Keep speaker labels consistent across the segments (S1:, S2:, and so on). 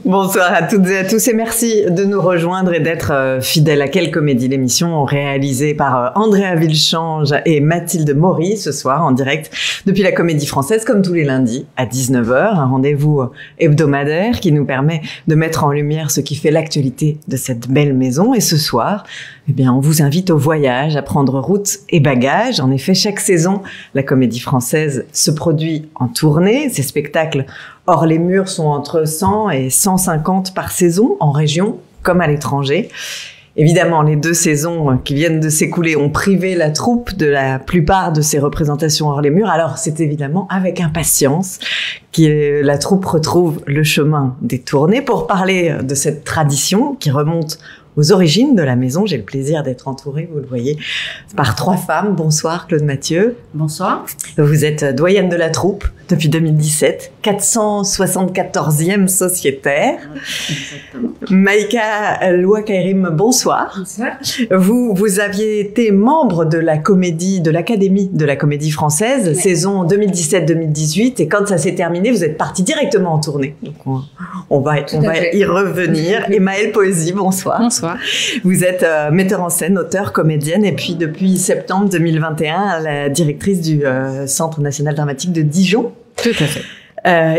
S1: Bonsoir à toutes et à tous et merci de nous rejoindre et d'être fidèles à Quelle Comédie, l'émission réalisée par Andrea Villechange et Mathilde Maury ce soir en direct depuis la Comédie Française comme tous les lundis à 19h, un rendez-vous hebdomadaire qui nous permet de mettre en lumière ce qui fait l'actualité de cette belle maison. Et ce soir, eh bien, on vous invite au voyage, à prendre route et bagages. En effet, chaque saison, la Comédie Française se produit en tournée. Ces spectacles hors les murs sont entre 100 et 150 par saison, en région comme à l'étranger. Évidemment, les 2 saisons qui viennent de s'écouler ont privé la troupe de la plupart de ces représentations hors les murs. Alors, c'est évidemment avec impatience que la troupe retrouve le chemin des tournées pour parler de cette tradition qui remonte aux origines de la maison. J'ai le plaisir d'être entourée, vous le voyez, par 3 femmes. Bonsoir Claude Mathieu.
S2: Bonsoir.
S1: Vous êtes doyenne de la troupe depuis 2017, 474e sociétaire.
S2: Exactement.
S1: Maïka Louakairim, bonsoir.
S2: Bonsoir.
S1: Vous aviez été membre de l'Académie de la Comédie Française, saison 2017-2018, et quand ça s'est terminé, vous êtes partie directement en tournée. Donc on va y revenir. Et Maëlle Poésie, bonsoir.
S3: Bonsoir.
S1: Vous êtes metteur en scène, auteure, comédienne, et puis depuis septembre 2021, la directrice du Centre National Dramatique de Dijon.
S3: Tout à fait.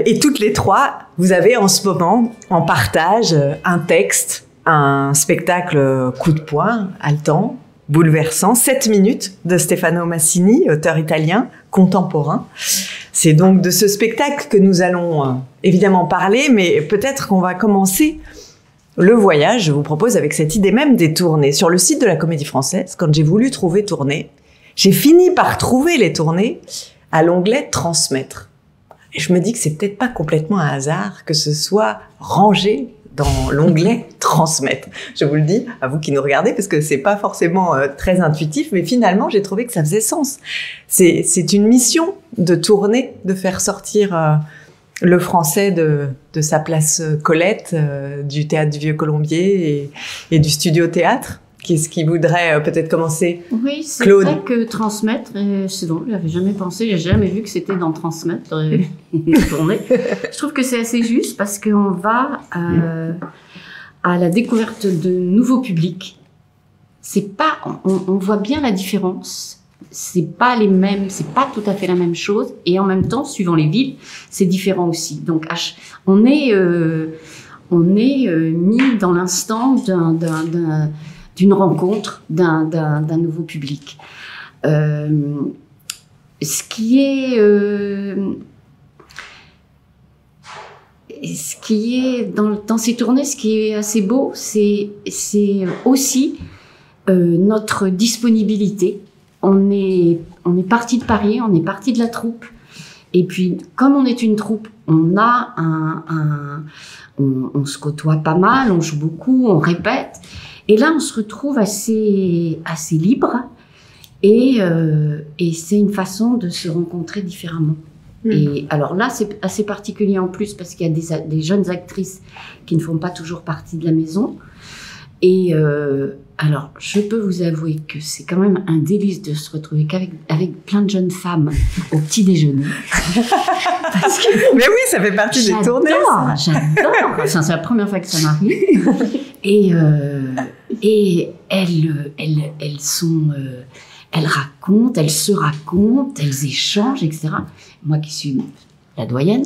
S1: Et toutes les 3, vous avez en ce moment en partage un texte, un spectacle coup de poing, haletant, bouleversant, 7 minutes de Stefano Massini, auteur italien, contemporain. C'est donc de ce spectacle que nous allons évidemment parler, mais peut-être qu'on va commencer le voyage, je vous propose, avec cette idée même des tournées. Sur le site de la Comédie Française, quand j'ai voulu trouver tournées, j'ai fini par trouver les tournées à l'onglet « Transmettre ». Et je me dis que c'est peut-être pas complètement un hasard que ce soit rangé dans l'onglet « Transmettre ». Je vous le dis, à vous qui nous regardez, parce que c'est pas forcément très intuitif, mais finalement, j'ai trouvé que ça faisait sens. C'est une mission de tourner, de faire sortir le français de sa place Colette, du théâtre du Vieux Colombier et du studio théâtre. Qu'est-ce qui voudrait peut-être commencer?
S2: Oui, c'est
S1: Claude.
S2: vrai que transmettre, c'est drôle, j'avais jamais pensé, j'ai jamais vu que c'était dans transmettre, tourner. Je trouve que c'est assez juste parce qu'on va à la découverte de nouveaux publics. C'est pas, on voit bien la différence. C'est pas les mêmes, c'est pas tout à fait la même chose, et en même temps, suivant les villes, c'est différent aussi. Donc, on est mis dans l'instant d'une rencontre d'un nouveau public. Ce qui est dans ces tournées, ce qui est assez beau, c'est aussi notre disponibilité. On est parti de Paris, on est parti de la troupe, et puis comme on est une troupe, on a on se côtoie pas mal, on joue beaucoup, on répète. Et là, on se retrouve assez libre, et c'est une façon de se rencontrer différemment. Et alors là, c'est assez particulier en plus parce qu'il y a des jeunes actrices qui ne font pas toujours partie de la maison. Et alors, je peux vous avouer que c'est quand même un délice de se retrouver avec plein de jeunes femmes au petit déjeuner. Parce que
S1: mais oui, ça fait partie des tournées.
S2: J'adore. Enfin, c'est la première fois que ça m'arrive. Et elles racontent, elles se racontent, elles échangent, etc. Moi qui suis la doyenne,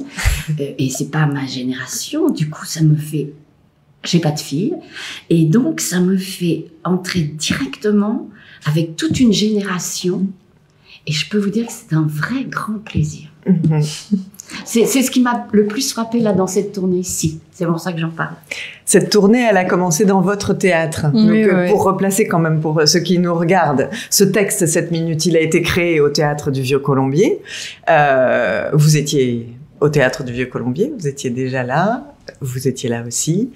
S2: et c'est pas ma génération, du coup ça me fait, j'ai pas de fille, et donc ça me fait entrer directement avec toute une génération, et je peux vous dire que c'est un vrai grand plaisir. C'est ce qui m'a le plus frappé là dans cette tournée-ci. C'est pour ça que j'en parle.
S1: Cette tournée, elle a commencé dans votre théâtre.
S3: Oui,
S1: Donc,
S3: oui.
S1: Pour replacer quand même, pour ceux qui nous regardent, ce texte, 7 minutes, il a été créé au théâtre du Vieux Colombier. Vous étiez au théâtre du Vieux Colombier, vous étiez déjà là. Vous étiez là aussi.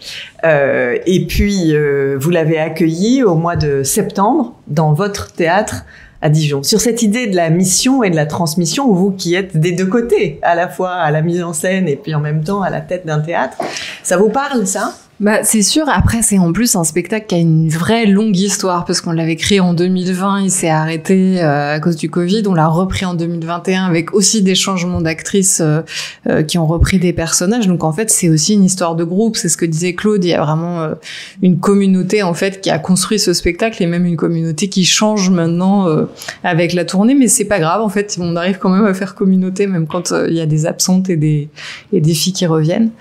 S1: Et puis, vous l'avez accueilli au mois de septembre dans votre théâtre à Dijon. Sur cette idée de la mission et de la transmission, vous qui êtes des deux côtés, à la fois à la mise en scène et puis en même temps à la tête d'un théâtre, ça vous parle, ça ?
S3: Bah, c'est sûr. Après, c'est en plus un spectacle qui a une vraie longue histoire parce qu'on l'avait créé en 2020, il s'est arrêté à cause du Covid. On l'a repris en 2021 avec aussi des changements d'actrices qui ont repris des personnages. Donc en fait, c'est aussi une histoire de groupe. C'est ce que disait Claude. Il y a vraiment une communauté en fait qui a construit ce spectacle et même une communauté qui change maintenant avec la tournée. Mais c'est pas grave. En fait, on arrive quand même à faire communauté même quand il y a des absentes et des filles qui reviennent.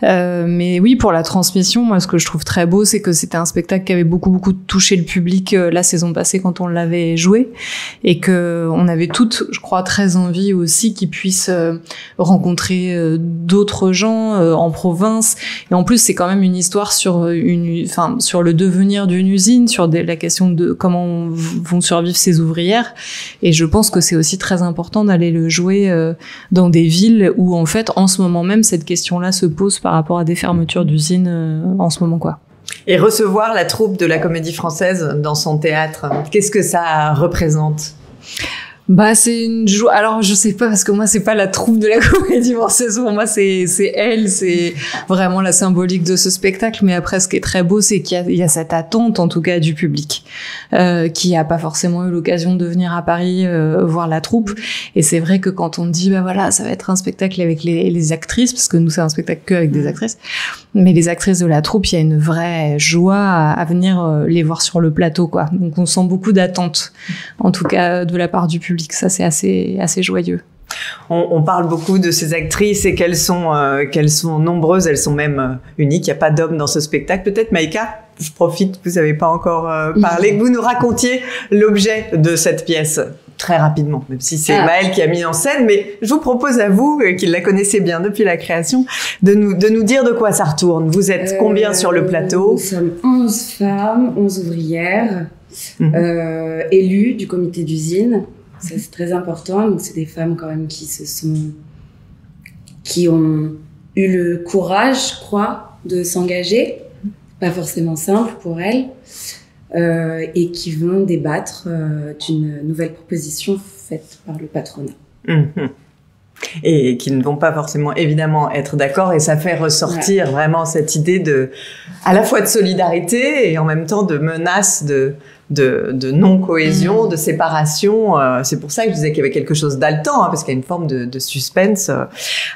S3: Mais oui, pour la transmission. Moi, ce que je trouve très beau, c'est que c'était un spectacle qui avait beaucoup touché le public la saison passée quand on l'avait joué et que on avait toutes, je crois, très envie aussi qu'ils puissent rencontrer d'autres gens en province. Et en plus, c'est quand même une histoire sur le devenir d'une usine, sur la question de comment vont survivre ces ouvrières. Et je pense que c'est aussi très important d'aller le jouer dans des villes où, en fait, en ce moment même, cette question-là se pose par rapport à des fermetures d'usines en ce moment, quoi.
S1: Et recevoir la troupe de la Comédie Française dans son théâtre, qu'est-ce que ça représente ?
S3: Bah, c'est une joie. Alors, je sais pas, parce que moi, c'est pas la troupe de la Comédie Française. Pour moi, c'est elle, c'est vraiment la symbolique de ce spectacle. Mais après, ce qui est très beau, c'est qu'il y a cette attente, en tout cas, du public, qui a pas forcément eu l'occasion de venir à Paris, voir la troupe. Et c'est vrai que quand on dit, bah voilà, ça va être un spectacle avec les actrices, parce que nous, c'est un spectacle que avec des actrices. Mais les actrices de la troupe, il y a une vraie joie à venir les voir sur le plateau, quoi. Donc, on sent beaucoup d'attente, en tout cas, de la part du public. Ça, c'est assez joyeux.
S1: On parle beaucoup de ces actrices et qu'elles sont nombreuses, elles sont même uniques. Il n'y a pas d'hommes dans ce spectacle. Peut-être, Maïka, je profite, vous n'avez pas encore parlé, que vous nous racontiez l'objet de cette pièce très rapidement, même si c'est Maëlle qui a mis en scène. Mais je vous propose à vous, qui la connaissez bien depuis la création, de nous dire de quoi ça retourne. Vous êtes combien sur le plateau ?
S4: Nous sommes 11 femmes, 11 ouvrières, élues du comité d'usine. Ça, c'est très important. Donc, c'est des femmes quand même qui ont eu le courage, je crois, de s'engager. Pas forcément simple pour elles. Et qui vont débattre d'une nouvelle proposition faite par le patronat.
S1: Et qui ne vont pas forcément, évidemment, être d'accord. Et ça fait ressortir vraiment cette idée à la fois de solidarité et en même temps de menace de non-cohésion, de séparation. C'est pour ça que je disais qu'il y avait quelque chose d'haletant, parce qu'il y a une forme de suspense.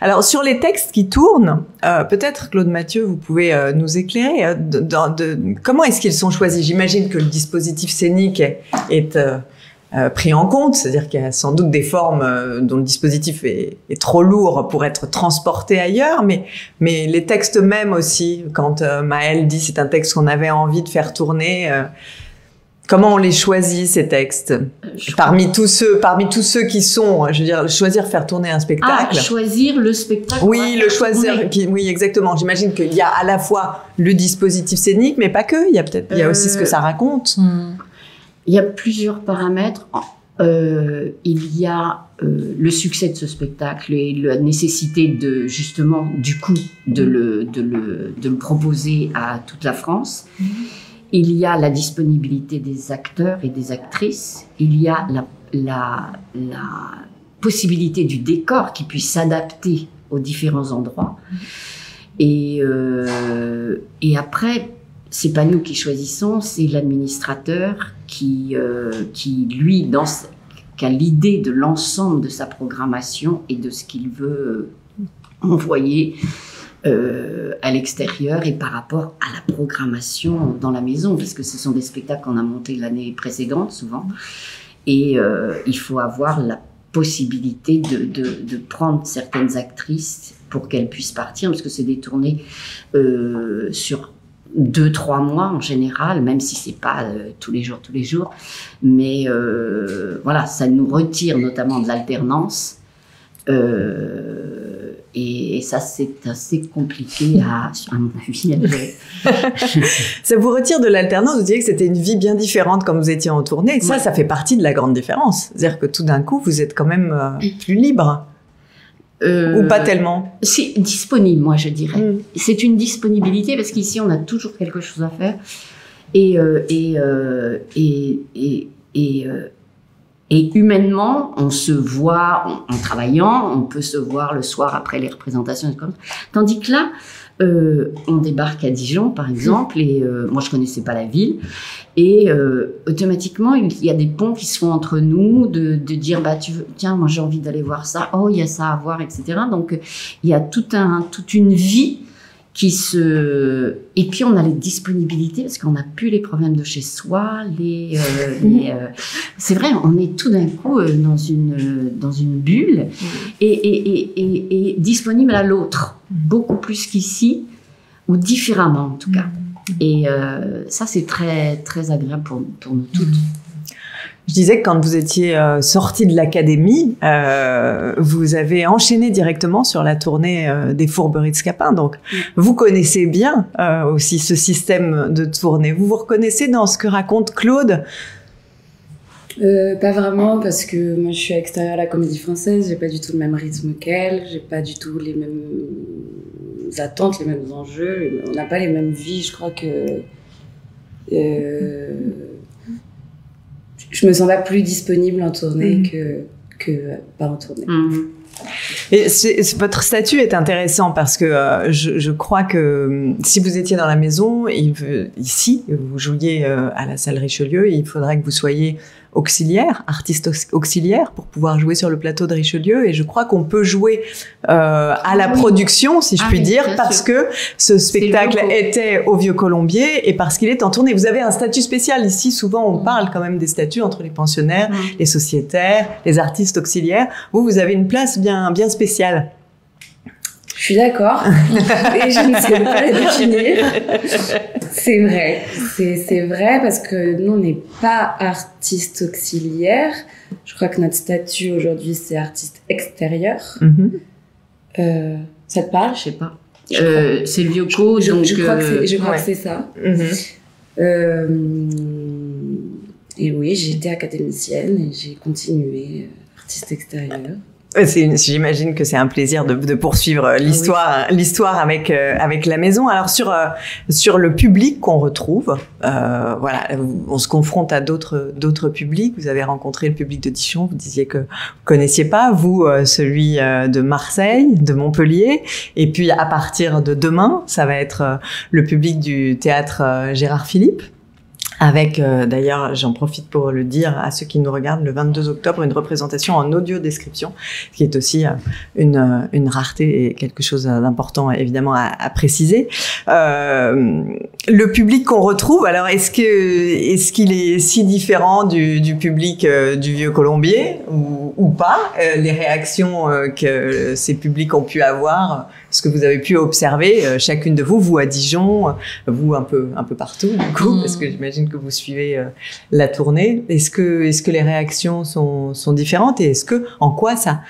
S1: Alors, sur les textes qui tournent, peut-être, Claude Mathieu, vous pouvez nous éclairer comment est-ce qu'ils sont choisis ? J'imagine que le dispositif scénique est pris en compte, c'est-à-dire qu'il y a sans doute des formes dont le dispositif est trop lourd pour être transporté ailleurs, mais les textes mêmes aussi, quand Maëlle dit c'est un texte qu'on avait envie de faire tourner, comment on les choisit, ces textes ? Parmi tous ceux qui sont, je veux dire, choisir faire tourner un spectacle.
S2: Choisir le spectacle.
S1: Oui, le choisir. Oui, exactement. J'imagine qu'il y a à la fois le dispositif scénique, mais pas que. Il y a aussi ce que ça raconte.
S2: Il y a plusieurs paramètres. Il y a le succès de ce spectacle et la nécessité de le proposer à toute la France. Il y a la disponibilité des acteurs et des actrices. Il y a la possibilité du décor qui puisse s'adapter aux différents endroits. Et après, c'est pas nous qui choisissons, c'est l'administrateur qui lui, qui a l'idée de l'ensemble de sa programmation et de ce qu'il veut envoyer à l'extérieur et par rapport à la programmation dans la maison, parce que ce sont des spectacles qu'on a montés l'année précédente souvent, et il faut avoir la possibilité de prendre certaines actrices pour qu'elles puissent partir, parce que c'est des tournées sur 2-3 mois en général, même si c'est pas tous les jours, mais voilà, ça nous retire notamment de l'alternance. Et ça, c'est assez compliqué à mon avis.
S1: Ça vous retire de l'alternance, vous diriez que c'était une vie bien différente quand vous étiez en tournée. Et ça fait partie de la grande différence. C'est-à-dire que tout d'un coup, vous êtes quand même plus libre. Ou pas tellement?
S2: C'est disponible, moi, je dirais. C'est une disponibilité parce qu'ici, on a toujours quelque chose à faire. Et Et humainement, on se voit en travaillant, on peut se voir le soir après les représentations. Tandis que là, on débarque à Dijon, par exemple, et moi, je connaissais pas la ville. Et automatiquement, il y a des ponts qui se font entre nous, de dire, tiens, moi, j'ai envie d'aller voir ça. Oh, il y a ça à voir, etc. Donc, il y a toute une vie qui se... Et puis, on a les disponibilités, parce qu'on n'a plus les problèmes de chez soi, c'est vrai, on est tout d'un coup dans une bulle et disponible à l'autre, beaucoup plus qu'ici, ou différemment en tout cas. Et ça, c'est très, très agréable pour nous toutes.
S1: Je disais que quand vous étiez sortie de l'académie, vous avez enchaîné directement sur la tournée des Fourberies de Scapin. Donc, vous connaissez bien aussi ce système de tournée. Vous vous reconnaissez dans ce que raconte Claude ?
S4: Pas vraiment, parce que moi je suis extérieure à la Comédie Française, j'ai pas du tout le même rythme qu'elle, j'ai pas du tout les mêmes attentes, les mêmes enjeux, on n'a pas les mêmes vies. Je crois que je me sens pas plus disponible en tournée que pas en tournée.
S1: Et votre statut est intéressant parce que je crois que si vous étiez dans la maison, ici, vous jouiez à la salle Richelieu, il faudrait que vous soyez auxiliaire, artiste auxiliaire pour pouvoir jouer sur le plateau de Richelieu. Et je crois qu'on peut jouer à la production, si je puis dire, parce que ce spectacle était au Vieux Colombier et parce qu'il est en tournée. Vous avez un statut spécial. Ici, souvent, on parle quand même des statuts entre les pensionnaires, les sociétaires, les artistes auxiliaires. Vous avez une place bien spéciale.
S4: Je suis d'accord, et je ne sais pas la définir. C'est vrai, c'est vrai parce que nous, on n'est pas artiste auxiliaire. Je crois que notre statut aujourd'hui, c'est artiste extérieur. Ça te parle ?
S2: Je sais pas. C'est le Vioco, donc...
S4: Je crois que c'est ça. Et oui, j'ai été académicienne et j'ai continué artiste extérieur.
S1: J'imagine que c'est un plaisir de poursuivre l'histoire avec la maison. Alors sur le public qu'on retrouve, voilà, on se confronte à d'autres publics. Vous avez rencontré le public de Dijon. Vous disiez que vous connaissiez pas celui de Marseille, de Montpellier, et puis à partir de demain, ça va être le public du théâtre Gérard Philippe. Avec, d'ailleurs, j'en profite pour le dire à ceux qui nous regardent, le 22 octobre, une représentation en audio-description, qui est aussi une rareté et quelque chose d'important, évidemment, à préciser. Le public qu'on retrouve, alors, est-ce qu'il est si différent du public du Vieux Colombier ou pas? Les réactions que ces publics ont pu avoir, ce que vous avez pu observer, chacune de vous à Dijon, vous un peu partout, du coup, parce que j'imagine que vous suivez la tournée. Est-ce que les réactions sont différentes et en quoi ça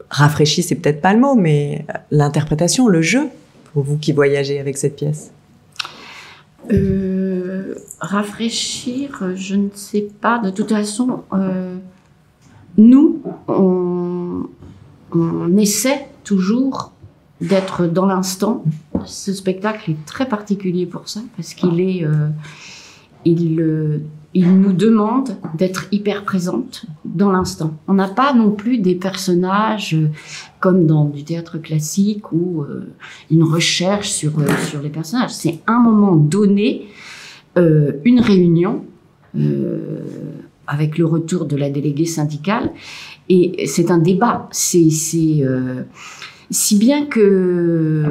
S1: rafraîchit, c'est peut-être pas le mot, mais l'interprétation, le jeu, pour vous qui voyagez avec cette pièce?
S2: Rafraîchir, je ne sais pas. De toute façon, nous, on essaie toujours d'être dans l'instant. Ce spectacle est très particulier pour ça, parce qu'il nous demande d'être hyper présente dans l'instant. On n'a pas non plus des personnages comme dans du théâtre classique ou une recherche sur les personnages. C'est un moment donné, une réunion avec le retour de la déléguée syndicale, et c'est un débat. C'est si bien que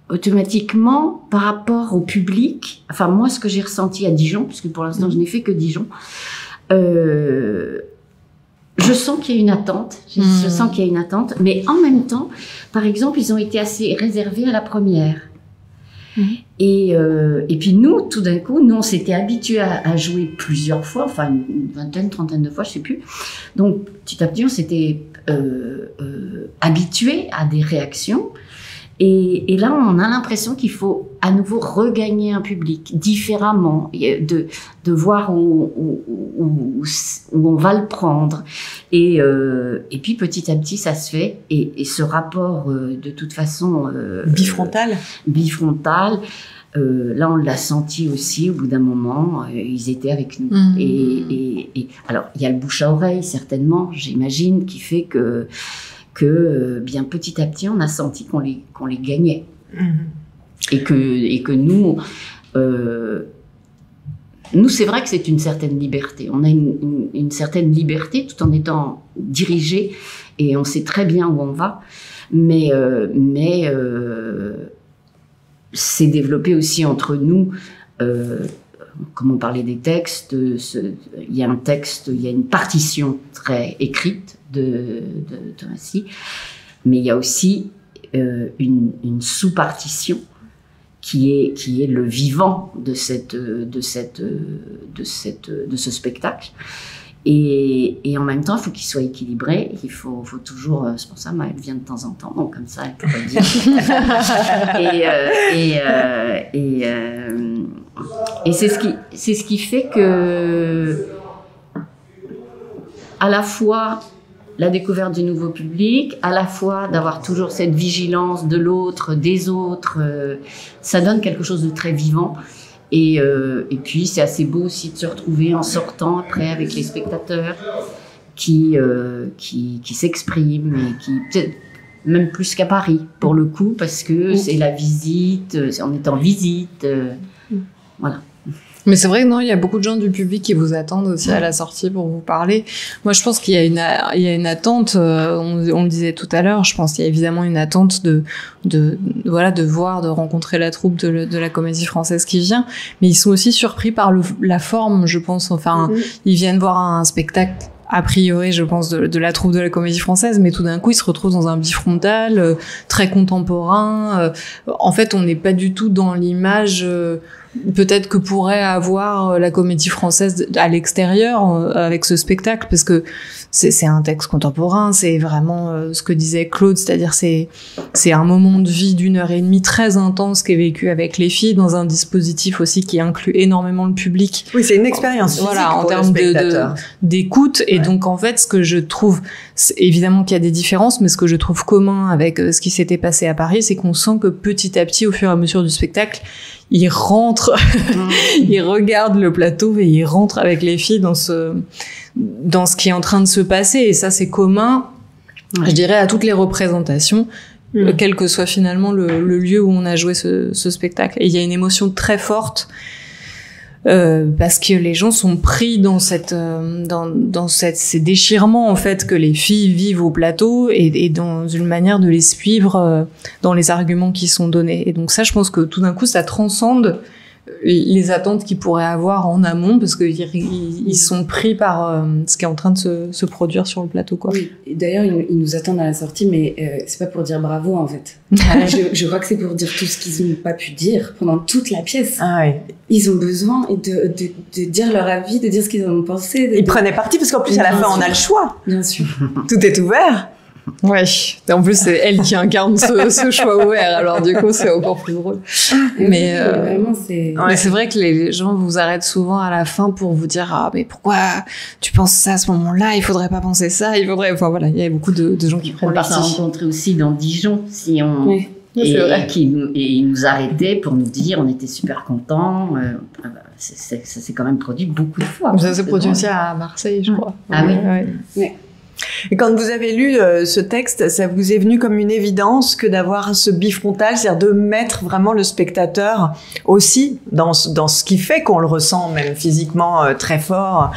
S2: automatiquement, par rapport au public, enfin moi, ce que j'ai ressenti à Dijon, parce que pour l'instant je n'ai fait que Dijon, je sens qu'il y a une attente. Je sens qu'il y a une attente, mais en même temps, par exemple, ils ont été assez réservés à la première. Et puis nous, tout d'un coup, on s'était habitués à jouer plusieurs fois, enfin une vingtaine, trentaine de fois, je sais plus. Donc petit à petit, on s'était habitués à des réactions. Et là, on a l'impression qu'il faut à nouveau regagner un public différemment, de voir où on va le prendre. Et puis petit à petit, ça se fait. Et ce rapport, de toute façon...
S1: bifrontal,
S2: Là, on l'a senti aussi au bout d'un moment, ils étaient avec nous. Et alors, il y a le bouche à oreille, certainement, j'imagine, qui fait que bien petit à petit, on a senti qu'on les gagnait. Et que nous, c'est vrai que c'est une certaine liberté. On a une certaine liberté tout en étant dirigé et on sait très bien où on va. Mais c'est développé aussi entre nous. Comme on parlait des textes, il y a un texte, il y a une partition très écrite de récit, mais il y a aussi une sous-partition qui est le vivant de ce spectacle. Et en même temps, il faut qu'il soit équilibré. Il faut toujours. C'est pour ça, elle vient de temps en temps, donc comme ça, elle pourrait dire. Et c'est ce qui fait que, à la fois la découverte du nouveau public, à la fois d'avoir toujours cette vigilance de l'autre, des autres, ça donne quelque chose de très vivant. Et puis, c'est assez beau aussi de se retrouver en sortant après avec les spectateurs qui s'expriment et qui, peut-être même plus qu'à Paris, pour le coup, parce que c'est la visite, on est en visite, voilà.
S3: Mais c'est vrai que non, il y a beaucoup de gens du public qui vous attendent aussi à la sortie pour vous parler. Moi, je pense qu'il y a une attente, on le disait tout à l'heure, je pense qu'il y a évidemment une attente de voir, de rencontrer la troupe de la Comédie Française qui vient, mais ils sont aussi surpris par la forme, je pense. Enfin, ils viennent voir un spectacle a priori, je pense, de la troupe de la Comédie Française, mais tout d'un coup, ils se retrouvent dans un bifrontal très contemporain. En fait, on n'est pas du tout dans l'image peut-être que pourrait avoir la Comédie Française à l'extérieur avec ce spectacle, parce que c'est un texte contemporain, c'est vraiment ce que disait Claude, c'est-à-dire c'est un moment de vie d'1h30 très intense qui est vécu avec les filles dans un dispositif aussi qui inclut énormément le public.
S1: Oui, c'est une expérience physique
S3: en
S1: pour
S3: termes
S1: le
S3: d'écoute. Et donc en fait, ce que je trouve, évidemment qu'il y a des différences, mais ce que je trouve commun avec ce qui s'était passé à Paris, c'est qu'on sent que petit à petit, au fur et à mesure du spectacle, il rentre, il regarde le plateau et il rentre avec les filles dans ce qui est en train de se passer. Et ça, c'est commun, je dirais, à toutes les représentations, quel que soit finalement le lieu où on a joué ce spectacle. Et il y a une émotion très forte, parce que les gens sont pris dans ces déchirements, en fait, que les filles vivent au plateau et dans une manière de les suivre dans les arguments qui sont donnés. Et donc ça, je pense que tout d'un coup, ça transcende les attentes qu'ils pourraient avoir en amont, parce qu'ils sont pris par ce qui est en train de se produire sur le plateau, quoi.
S4: Oui. Et d'ailleurs, ils nous attendent à la sortie, mais c'est pas pour dire bravo, en fait. Je crois que c'est pour dire tout ce qu'ils n'ont pas pu dire pendant toute la pièce.
S1: Ah oui.
S4: Ils ont besoin de dire leur avis, de dire ce qu'ils en ont pensé.
S1: Ils prenaient parti, parce qu'en plus, à la fin, on a le choix.
S4: Bien sûr.
S1: Tout est ouvert.
S3: Ouais. Et en plus, c'est elle qui incarne ce choix ouvert. Alors, du coup, c'est encore plus drôle. Mais
S4: vraiment, c'est...
S3: Mais c'est vrai que les gens vous arrêtent souvent à la fin pour vous dire, ah, mais pourquoi tu penses ça à ce moment-là? Il faudrait pas penser ça. Enfin, voilà. Il y a beaucoup de gens qui prennent parti.
S2: On l'a rencontré aussi dans Dijon, si on...
S4: Oui.
S2: Et ils nous arrêtaient pour nous dire, on était super contents. Ça s'est quand même produit beaucoup de fois.
S3: Ça s'est produit aussi à Marseille, je crois.
S2: Ah oui.
S4: Oui.
S1: Et quand vous avez lu ce texte, ça vous est venu comme une évidence que d'avoir ce bifrontal, c'est-à-dire de mettre vraiment le spectateur aussi dans ce qui fait qu'on le ressent même physiquement très fort,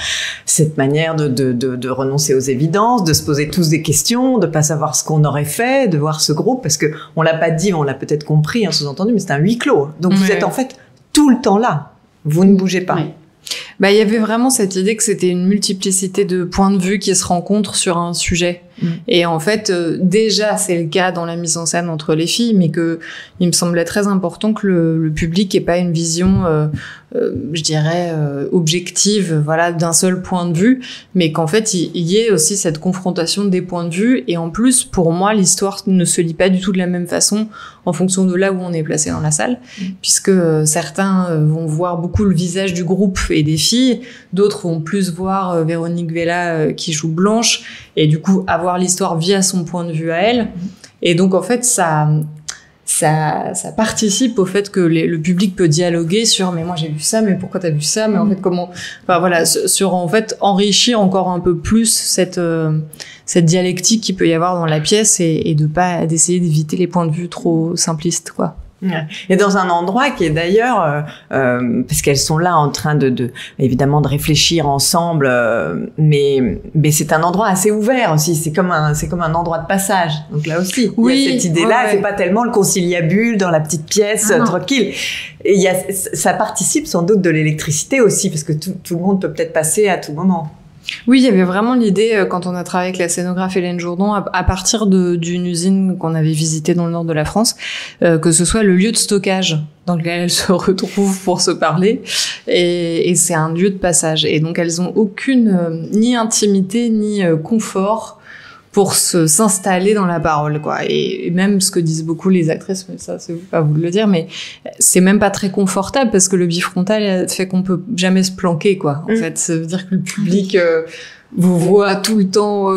S1: cette manière de renoncer aux évidences, de se poser tous des questions, de pas savoir ce qu'on aurait fait, de voir ce groupe, parce que on l'a pas dit, on l'a peut-être compris, sous-entendu, mais c'est un huis clos. Donc vous êtes en fait tout le temps là, vous ne bougez pas.
S2: Oui.
S3: Bah, il y avait vraiment cette idée que c'était une multiplicité de points de vue qui se rencontrent sur un sujet. Et en fait, déjà, c'est le cas dans la mise en scène entre les filles, mais que il me semblait très important que le public ait pas une vision, je dirais, objective, voilà, d'un seul point de vue, mais qu'en fait, il y ait aussi cette confrontation des points de vue. Et en plus, pour moi, l'histoire ne se lit pas du tout de la même façon en fonction de là où on est placé dans la salle, puisque certains vont voir beaucoup le visage du groupe et des filles, d'autres vont plus voir Véronique Vella qui joue Blanche, et du coup avoir l'histoire via son point de vue à elle. Et donc en fait, ça ça participe au fait que le public peut dialoguer sur mais moi j'ai vu ça, mais pourquoi t'as vu ça, mais en fait comment, enfin voilà, sur en fait enrichir encore un peu plus cette dialectique qu'il peut y avoir dans la pièce et d'essayer d'éviter les points de vue trop simplistes, quoi.
S1: Et dans un endroit qui est d'ailleurs, parce qu'elles sont là en train évidemment de réfléchir ensemble, mais c'est un endroit assez ouvert aussi. C'est comme un endroit de passage. Donc là aussi, il y a cette idée-là. C'est pas tellement le conciliabule dans la petite pièce tranquille. Et ça participe sans doute de l'électricité aussi, parce que tout le monde peut peut-être passer à tout moment.
S3: Oui, il y avait vraiment l'idée, quand on a travaillé avec la scénographe Hélène Jourdan, à partir d'une usine qu'on avait visitée dans le nord de la France, que ce soit le lieu de stockage dans lequel elles se retrouvent pour se parler, et c'est un lieu de passage. Et donc elles ont aucune ni intimité ni confort pour s'installer dans la parole, quoi. Et même ce que disent beaucoup les actrices, mais ça, c'est pas vous de le dire, mais c'est même pas très confortable parce que le bifrontal fait qu'on peut jamais se planquer, quoi. En fait, ça veut dire que le public vous voit tout le temps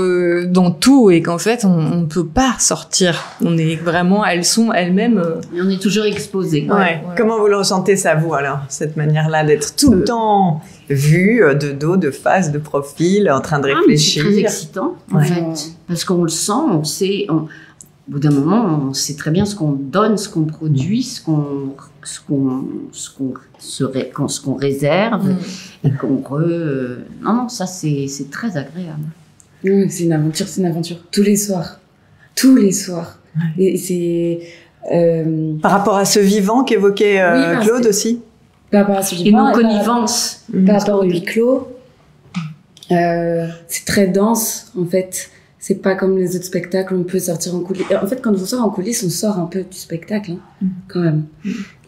S3: dans tout et qu'en fait, on peut pas sortir. On est vraiment, elles sont elles-mêmes.
S2: Et on est toujours exposé.
S1: Ouais. Comment vous le ressentez ça, vous, alors, cette manière-là d'être tout le temps vu, de dos, de face, de profil, en train de réfléchir?
S2: C'est très excitant, en fait, parce qu'on le sent, on sait. Au bout d'un moment, on sait très bien ce qu'on donne, ce qu'on produit, ce qu'on réserve et qu'on Non, ça c'est très agréable.
S4: Oui, c'est une aventure tous les soirs. Et c'est
S1: par rapport à ce vivant qu'évoquait Claude aussi.
S4: Par rapport à ce vivant.
S2: Et nos connivences.
S4: Par rapport au huis clos. C'est très dense, en fait. C'est pas comme les autres spectacles, on peut sortir en coulisses. En fait, quand on sort en coulisses, on sort un peu du spectacle, hein, quand même.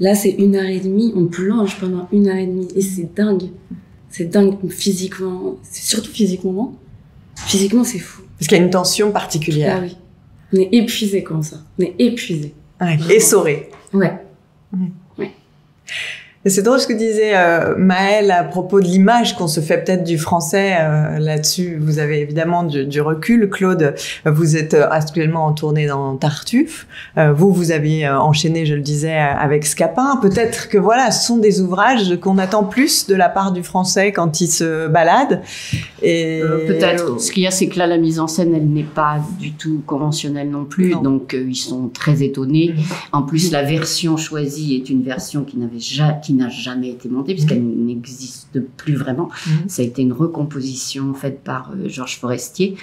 S4: Là, c'est 1h30, on plonge pendant 1h30, et c'est dingue. C'est dingue, physiquement. C'est surtout physiquement. Physiquement, c'est fou.
S1: Parce qu'il y a une tension particulière.
S4: Ah oui. On est épuisé comme ça. On est épuisé.
S1: Ouais, essoré.
S4: Ouais.
S1: Et c'est drôle ce que disait Maëlle à propos de l'image qu'on se fait peut-être du français là-dessus. Vous avez évidemment du recul. Claude, vous êtes actuellement en tournée dans Tartuffe. Vous avez enchaîné, je le disais, avec Scapin. Peut-être que voilà, ce sont des ouvrages qu'on attend plus de la part du français quand il se balade. Et
S2: peut-être. Ce qu'il y a, c'est que là, la mise en scène, elle n'est pas du tout conventionnelle non plus. Non. Donc, ils sont très étonnés. En plus, la version choisie est une version qui n'a jamais été montée puisqu'elle n'existe plus vraiment. Ça a été une recomposition faite par Georges Forestier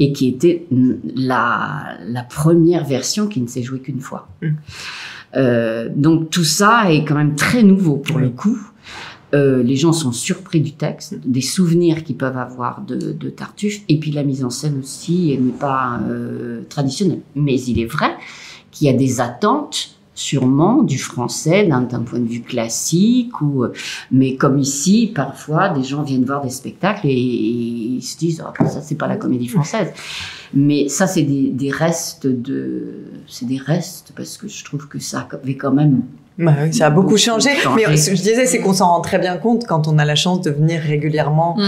S2: et qui était la première version qui ne s'est jouée qu'une fois. Donc tout ça est quand même très nouveau pour le coup. Les gens sont surpris du texte, des souvenirs qu'ils peuvent avoir de Tartuffe, et puis la mise en scène aussi n'est pas traditionnelle. Mais il est vrai qu'il y a des attentes sûrement du français d'un point de vue classique, mais comme ici, parfois, des gens viennent voir des spectacles et ils se disent « ça, c'est pas la comédie française ». Mais ça, c'est des restes c'est des restes parce que je trouve que ça avait quand même...
S1: Bah oui, ça a beaucoup changé. Mais ce que je disais, c'est qu'on s'en rend très bien compte quand on a la chance de venir régulièrement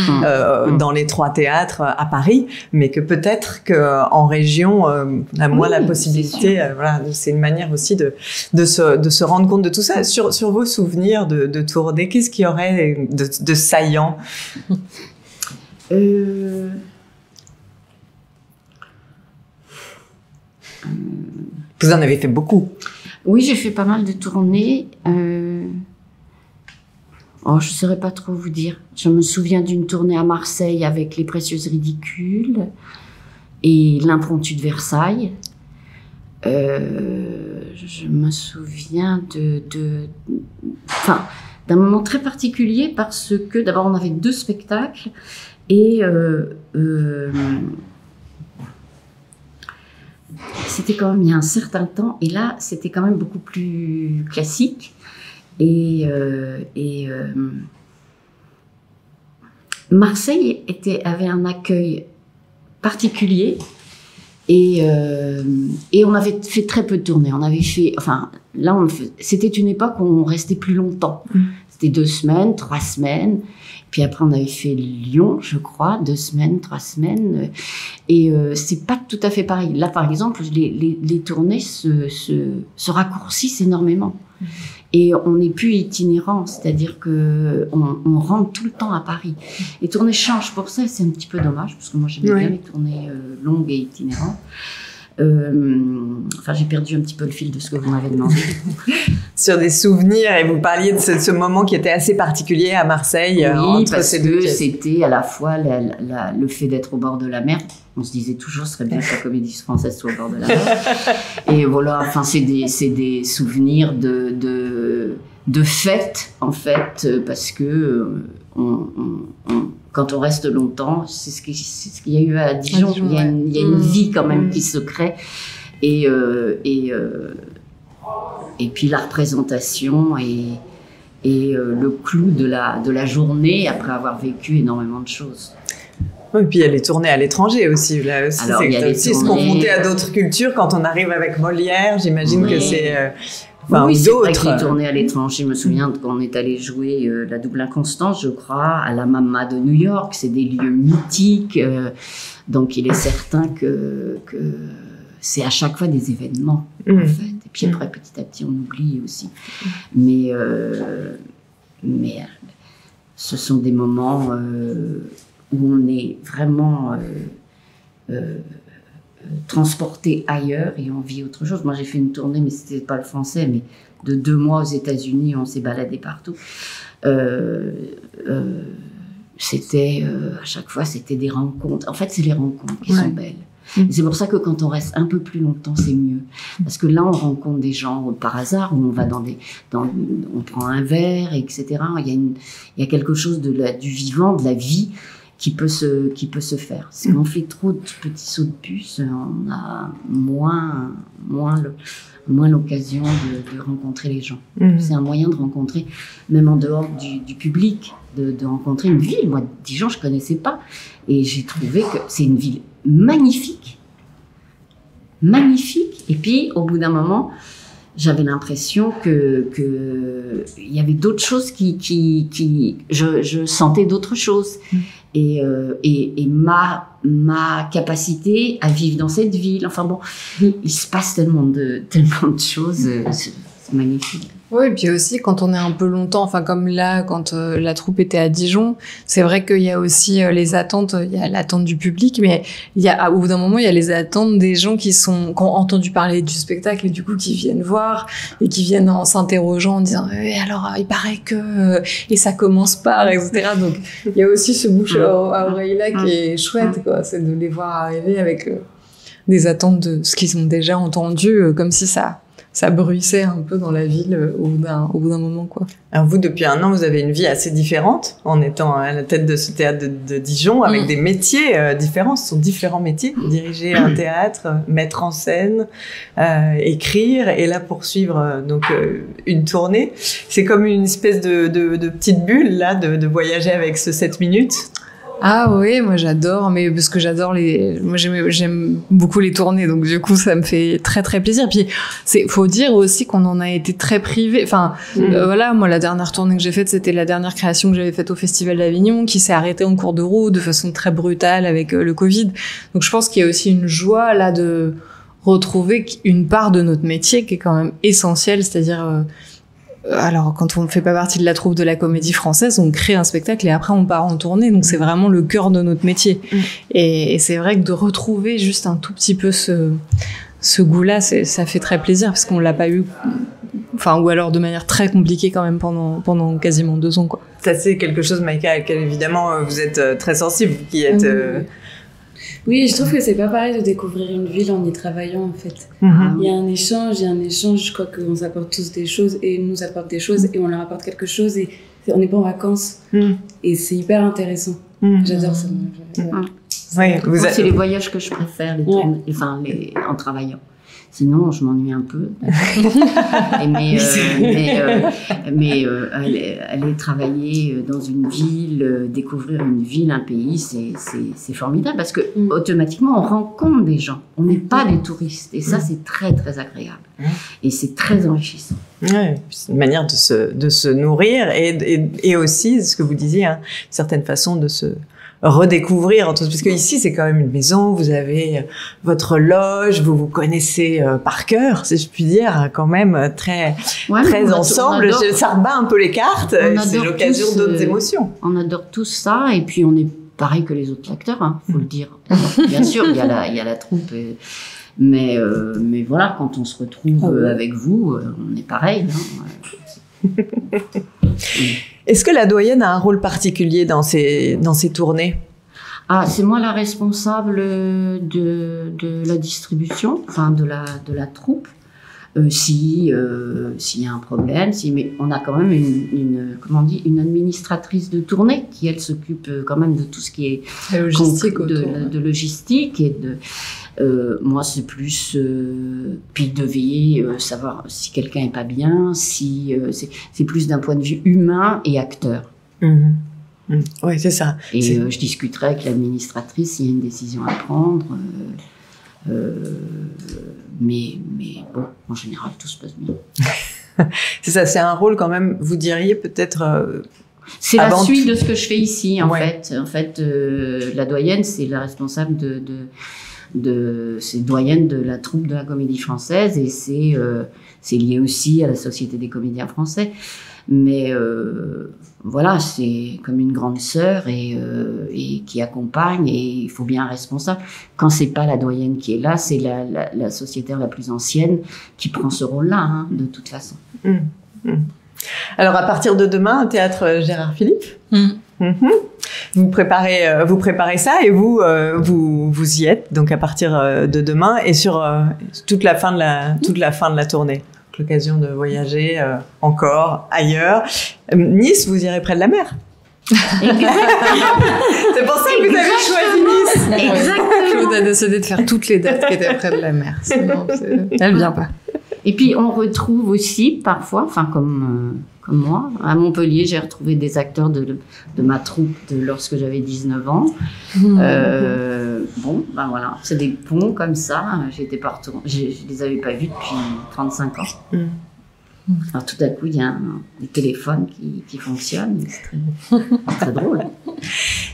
S1: dans les 3 théâtres à Paris, mais que peut-être qu'en région, on a moins la possibilité. Voilà, c'est une manière aussi de se rendre compte de tout ça. Sur vos souvenirs de tournée, qu'est-ce qu'il y aurait de saillant? Vous en avez fait beaucoup.
S2: Oui, j'ai fait pas mal de tournées. Je ne saurais pas trop vous dire. Je me souviens d'une tournée à Marseille avec Les Précieuses Ridicules et L'Impromptu de Versailles. Je me souviens d'un moment très particulier parce que d'abord on avait 2 spectacles et c'était quand même il y a un certain temps, et là c'était quand même beaucoup plus classique et Marseille avait un accueil particulier et on avait fait très peu de tournées. On avait fait, c'était une époque où on restait plus longtemps. C'était 2 semaines, 3 semaines. Puis après, on avait fait Lyon, je crois, 2 semaines, 3 semaines. Et c'est pas tout à fait pareil. Là, par exemple, les tournées se raccourcissent énormément. Et on n'est plus itinérant, c'est-à-dire que on rentre tout le temps à Paris. Les tournées changent pour ça, et c'est un petit peu dommage, parce que moi, j'aime bien les tournées longues et itinérantes. Enfin, j'ai perdu un petit peu le fil de ce que vous m'avez demandé.
S1: Sur des souvenirs, et vous parliez de ce moment qui était assez particulier à Marseille.
S2: Oui, parce que c'était à la fois le fait d'être au bord de la mer. On se disait toujours, ce serait bien que la Comédie Française soit au bord de la mer. Et voilà, enfin, c'est des souvenirs de fête, en fait, parce que quand on reste longtemps, c'est ce qu'il y a eu à Dijon. Il y a une vie quand même qui se crée. Et puis la représentation et le clou de la journée après avoir vécu énormément de choses.
S1: Et puis il y a les tournées à l'étranger aussi. Là aussi,
S2: alors, il y a
S1: aussi se confronter à d'autres cultures. Quand on arrive avec Molière, j'imagine que c'est...
S2: oui, c'est vrai que les tournées à l'étranger, je me souviens quand on est allé jouer la Double Inconstance, je crois, à la Mama de New York, c'est des lieux mythiques, donc il est certain que c'est à chaque fois des événements, en fait. Et puis après, petit à petit, on oublie aussi. Mais ce sont des moments où on est vraiment transporté ailleurs et on vit autre chose. Moi, j'ai fait une tournée, mais c'était pas le français, mais de 2 mois aux États-Unis, on s'est baladé partout. C'était à chaque fois, c'était des rencontres. En fait, c'est les rencontres qui sont belles. C'est pour ça que quand on reste un peu plus longtemps, c'est mieux. Parce que là, on rencontre des gens par hasard, où on va on prend un verre, etc. Il y a quelque chose du vivant, de la vie, qui peut se faire. Si on fait trop de petits sauts de puce, on a moins l'occasion de rencontrer les gens. C'est un moyen de rencontrer, même en dehors du public, de rencontrer une ville. Moi, Dijon, je connaissais pas, et j'ai trouvé que c'est une ville magnifique. Et puis, au bout d'un moment, j'avais l'impression que il y avait d'autres choses je sentais d'autres choses. Et ma capacité à vivre dans cette ville. Enfin bon, il se passe tellement de choses, c'est magnifique.
S3: Oui, et puis aussi quand on est un peu longtemps, enfin comme là, quand la troupe était à Dijon, c'est vrai qu'il y a aussi les attentes, il y a l'attente du public, mais au bout d'un moment, il y a les attentes des gens qui ont entendu parler du spectacle et du coup qui viennent voir et qui viennent en s'interrogeant en disant alors il paraît que et ça commence par, etc. Donc il y a aussi ce bouche à oreille là qui est chouette, quoi, c'est de les voir arriver avec des attentes de ce qu'ils ont déjà entendu, comme si ça bruissait un peu dans la ville au bout d'un moment, quoi.
S1: Alors vous, depuis 1 an, vous avez une vie assez différente en étant à la tête de ce théâtre de Dijon, avec des métiers différents. Ce sont différents métiers. Diriger un théâtre, mettre en scène, écrire, et là poursuivre une tournée. C'est comme une espèce de petite bulle là, de voyager avec ce 7 minutes.
S3: Ah oui, moi j'adore, mais parce que moi j'aime beaucoup les tournées, donc du coup ça me fait très très plaisir. Puis faut dire aussi qu'on en a été très privés. Enfin voilà, moi la dernière tournée que j'ai faite, c'était la dernière création que j'avais faite au Festival d'Avignon, qui s'est arrêtée en cours de route de façon très brutale avec le Covid. Donc je pense qu'il y a aussi une joie là de retrouver une part de notre métier qui est quand même essentielle, c'est-à-dire alors, quand on ne fait pas partie de la troupe de la Comédie Française, on crée un spectacle et après on part en tournée. Donc c'est vraiment le cœur de notre métier. Et c'est vrai que de retrouver juste un tout petit peu ce goût-là, ça fait très plaisir parce qu'on l'a pas eu, enfin, ou alors de manière très compliquée quand même pendant quasiment 2 ans, quoi.
S1: Ça, c'est quelque chose, Maïka, à laquelle évidemment vous êtes très sensible, qui êtes...
S4: Oui, je trouve que c'est pas pareil de découvrir une ville en y travaillant, en fait. Il y a un échange, je crois qu'on s'apporte tous des choses et ils nous apportent des choses et on leur apporte quelque chose et on n'est pas en vacances. Et c'est hyper intéressant. J'adore ça.
S2: C'est les voyages que je préfère, en travaillant. Sinon, je m'ennuie un peu. Mais aller travailler dans une ville, découvrir une ville, un pays, c'est formidable parce que automatiquement, on rencontre des gens. On n'est pas des touristes. Et ça, c'est très, très agréable. Et c'est très enrichissant.
S1: Ouais, c'est une manière de se nourrir et aussi, ce que vous disiez, hein, une certaine façon de se redécouvrir, parce que ici c'est quand même une maison, vous avez votre loge, vous vous connaissez par cœur, si je puis dire, quand même très ensemble. Ça rebat un peu les cartes, c'est l'occasion d'autres émotions.
S2: On adore tous ça, et puis on est pareil que les autres acteurs, hein, faut le dire. Bien sûr, il y a la troupe, mais voilà, quand on se retrouve avec vous, on est pareil. Hein.
S1: Est-ce que la doyenne a un rôle particulier dans ces tournées ?
S2: Ah, c'est moi la responsable de la distribution, enfin de la troupe. S'il y a un problème, mais on a quand même une administratrice de tournée qui elle s'occupe quand même de tout ce qui est
S3: logistique
S2: de logistique et moi c'est plus puis de veiller savoir si quelqu'un est pas bien, si c'est plus d'un point de vue humain et acteur.
S1: Oui, c'est ça.
S2: Et je discuterai avec l'administratrice s'il y a une décision à prendre. Mais bon, en général, tout se passe bien.
S1: C'est ça, c'est un rôle quand même, vous diriez peut-être...
S2: c'est la suite de ce que je fais ici, en fait. En fait, la doyenne, c'est la responsable c'est doyenne de la troupe de la Comédie Française et c'est lié aussi à la Société des comédiens français. Mais voilà, c'est comme une grande sœur et qui accompagne et il faut bien un responsable. Quand c'est pas la doyenne qui est là, c'est la sociétaire la plus ancienne qui prend ce rôle-là, hein, de toute façon.
S1: Alors à partir de demain, au théâtre Gérard Philipe, vous préparez ça et vous y êtes donc à partir de demain et sur toute la fin de la tournée. L'occasion de voyager encore ailleurs. Nice, vous irez près de la mer. C'est pour ça que vous avez choisi Nice.
S2: Exactement.
S3: Claude a décidé de faire toutes les dates qui étaient près de la mer. Sinon, elle vient pas.
S2: Et puis on retrouve aussi parfois, enfin comme moi, à Montpellier, j'ai retrouvé des acteurs de ma troupe lorsque j'avais 19 ans. Bon, ben voilà, c'est des ponts comme ça. J'étais pas retournée, je les avais pas vus depuis 35 ans. Alors tout à coup, il y a des téléphones qui fonctionnent. C'est très drôle.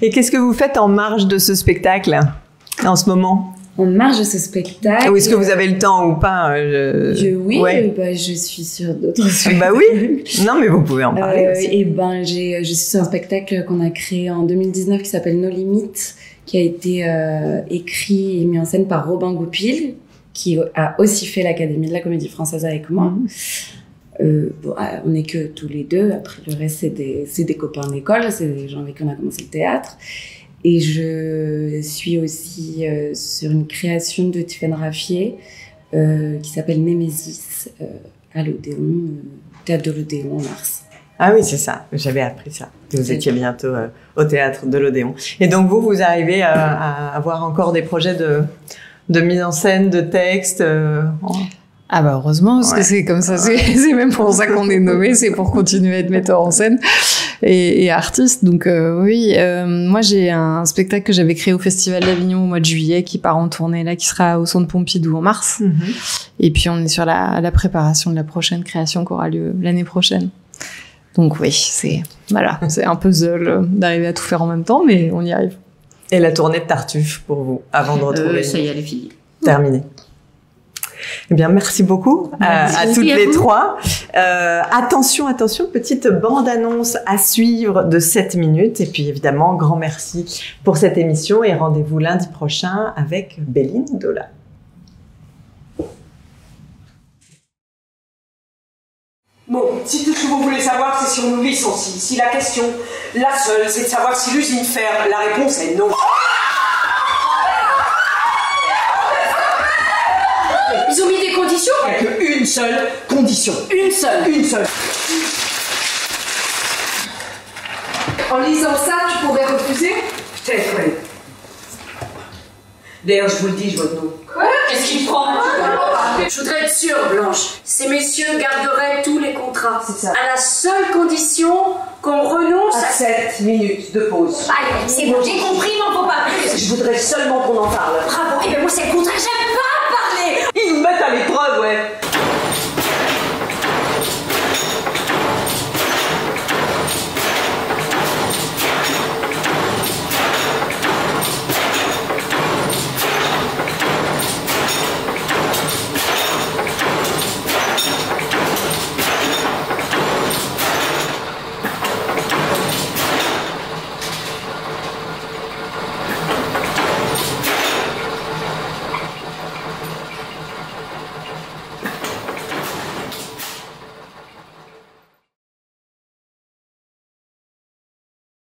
S1: Et qu'est-ce que vous faites en marge de ce spectacle en ce moment ?
S4: En marge de ce spectacle.
S1: Ou est-ce que vous avez le temps ou pas
S4: Oui, je suis sur d'autres sujets.
S1: Bah oui, non mais vous pouvez en parler aussi.
S4: Et je suis sur un spectacle qu'on a créé en 2019 qui s'appelle Nos Limites, qui a été écrit et mis en scène par Robin Goupil, qui a aussi fait l'Académie de la Comédie Française avec moi. On n'est que tous les deux, après le reste c'est des copains d'école, c'est des gens avec qui on a commencé le théâtre. Et je suis aussi sur une création de Tiffaine Raffier qui s'appelle Némésis à l'Odéon, théâtre de l'Odéon en mars.
S1: Ah oui, c'est ça, j'avais appris ça. Vous étiez bientôt au théâtre de l'Odéon. Et donc vous arrivez à avoir encore des projets de mise en scène, de texte
S3: Ah bah heureusement, parce que c'est comme ça, c'est même pour ça qu'on est nommé, c'est pour continuer à être metteur en scène et artiste. Donc oui, moi j'ai un spectacle que j'avais créé au Festival d'Avignon au mois de juillet qui part en tournée là, qui sera au Centre Pompidou en mars. Et puis on est sur la préparation de la prochaine création qui aura lieu l'année prochaine. Donc oui, c'est un puzzle d'arriver à tout faire en même temps, mais on y arrive.
S1: Et la tournée de Tartuffe pour vous, avant de retrouver...
S2: Ça y est, elle est finie.
S1: Terminé. Eh bien, merci beaucoup à toutes les trois. Attention, petite bande-annonce à suivre de 7 minutes. Et puis, évidemment, grand merci pour cette émission et rendez-vous lundi prochain avec Béline Dola.
S5: Bon, si tout ce que vous voulez savoir, c'est si on nous licencie, si la question, la seule, c'est de savoir si l'usine ferme, la réponse est non.
S6: Ils ont mis des conditions ?
S5: Il n'y a qu'une seule condition.
S6: Une seule. En lisant ça, tu pourrais refuser ?
S5: Peut-être, oui. D'ailleurs, je vous le dis, je vote non.
S6: Quoi ? Qu'est-ce qu'il prend ?
S7: Je voudrais être sûre, Blanche. Ces messieurs garderaient tous les contrats.
S5: C'est ça.
S7: À la seule condition qu'on renonce
S5: À 7 minutes de pause.
S7: Allez, c'est bon, j'ai compris, m'en faut pas plus.
S5: Je voudrais seulement qu'on en parle.
S7: Bravo, et bien moi c'est le contrat,